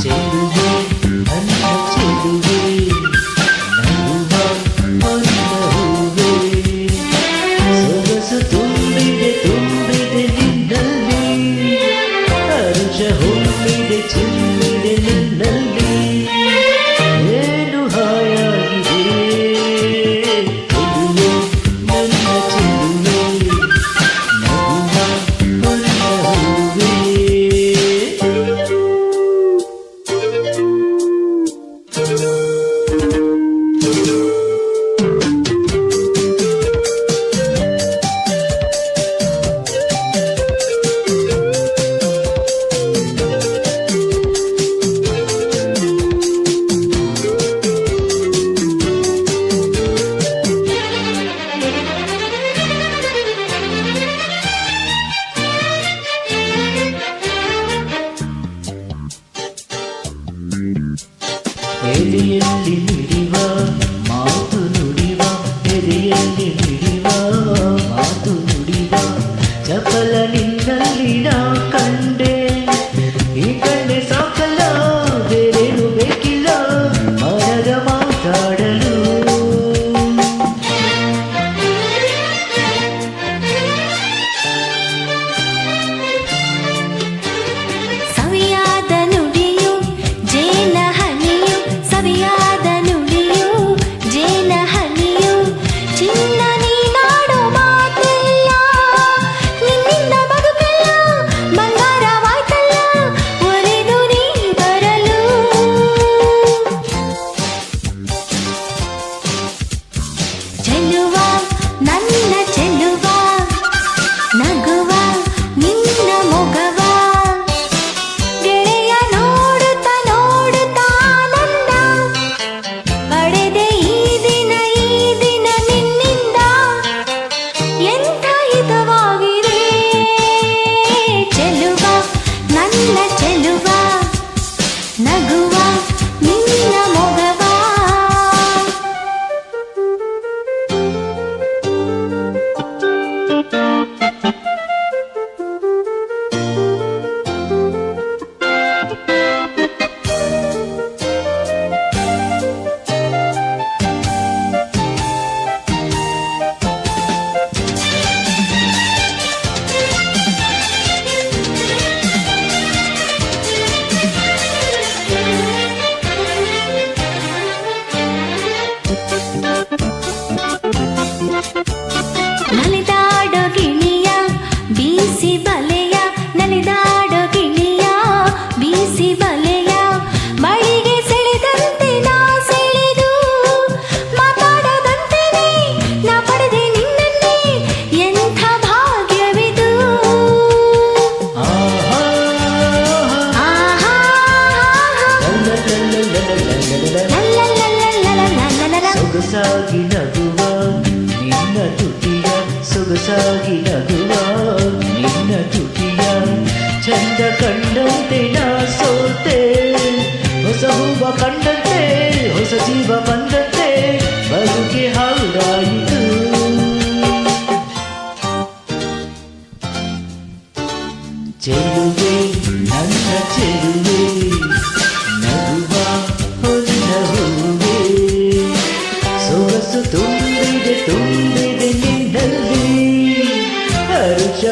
ಚೆಲುವೆ ನನ್ನ ಚೆಲುವೆ ನಗುವ ಹೊನ್ನ ಹೂವೆ ಸೊಗಸು ತುಂಬಿದೆ ನಿನ್ನಲ್ಲಿ ಹರುಷ ಹೊಮ್ಮಿದೆ ಚೆಲ್ಲಿದೆ ನಿನ್ನಲ್ಲಿ ಏನು ಹಾಯಾಗಿದೆ ಚೆಲುವೆ ನನ್ನ ಚೆಲುವೆ ನಗುವ ಹೊನ್ನ ಹೂವೆ ಎದೆಯಲ್ಲಿ ಮಿಡಿವ ಮಾತು ನುಡಿವ ಎದೆಯಲ್ಲಿ ಮಿಡಿವ ಮಾತು ನುಡಿವ ಚಪಲ ನಿನ್ನಲ್ಲಿ ನಾ ಕಂಡೆ ಈ ಕಣ್ಣೆ ಸಾಕಲ್ಲ ಬೇರೇನು ಬೇಕಿಲ್ಲ ಮನದ ಮಾತಾಡಲು ಸವಿಯಾದ ನುಡಿಯು ಜೇನ ಹನಿಯು ಸವಿಯಾದ ನುಡಿಯು ಜೇನ ಹನಿಯು ಚಿನ್ನ ನೀನಾಡೋ ಮಾತೆಲ್ಲ ನಿನ್ನಿಂದ ಬದುಕಲ್ಲ ಬಂಗಾರವಾಯ್ತಲ್ಲ ಒರೆದು ನೀ ಬರಲು ಚೆಲುವ ನನ್ನ ಚೆಲುವ ನಗುವ ನಿನ್ನ ಮೊಗವ ಗೆಳೆಯ ನೋಡುತ್ತ ಆನಂದ ಪಡೆದೆ ಈ ದಿನ ನಿನ್ನಿಂದ ಎಂಥ ಹಿತವಾಗಿದೆ ಚೆಲುವ ನನ್ನ ಚೆಲುವ ನಗುವ ನಿನ್ನ ಮೊಗವ ನಲಿದಾಡೋ ಗಿಣಿಯ ಬೀಸಿ ಬಲೆಯ ನಲಿದಾಡೋ ಗಿಣಿಯ ಬೀಸಿ ಬಲೆಯ ಬಳಿಗೆ ಸೆಳೆದಂತೆ ನಾ ಸೆಳೆದು ಮಾತಾಡದಂತೆಯೇ ನಾ ಪಡೆದೆ ನಿನ್ನನ್ನೇ ಎಂಥ ಭಾಗ್ಯವಿದು ಸೊಗಸಾಗಿ ನಗುವ ನಿನ್ನ ತುಟಿಯ ಸೊಗಸಾಗಿ ನಗುವ ನಿನ್ನ ತುಟಿಯ ಚಂದ ಕಂಡಂತೆ ನಾ ಸೋತೆ ಹೊಸ ಹೂವ ಕಂಡಂತೆ ಹೊಸ ಜೀವ ಬಂದಂತೆ ಬದುಕೆ ಹಾಡಾಯಿತು ಚೆಲುವೆ ನನ್ನ ಚೆಲುವೆ ನಗುವ ಹೊನ್ನ ಹೂವೆ ಸೊಗಸು ತುಂಬಿದೆ ನಿನ್ನಲ್ಲಿ ಹರುಷ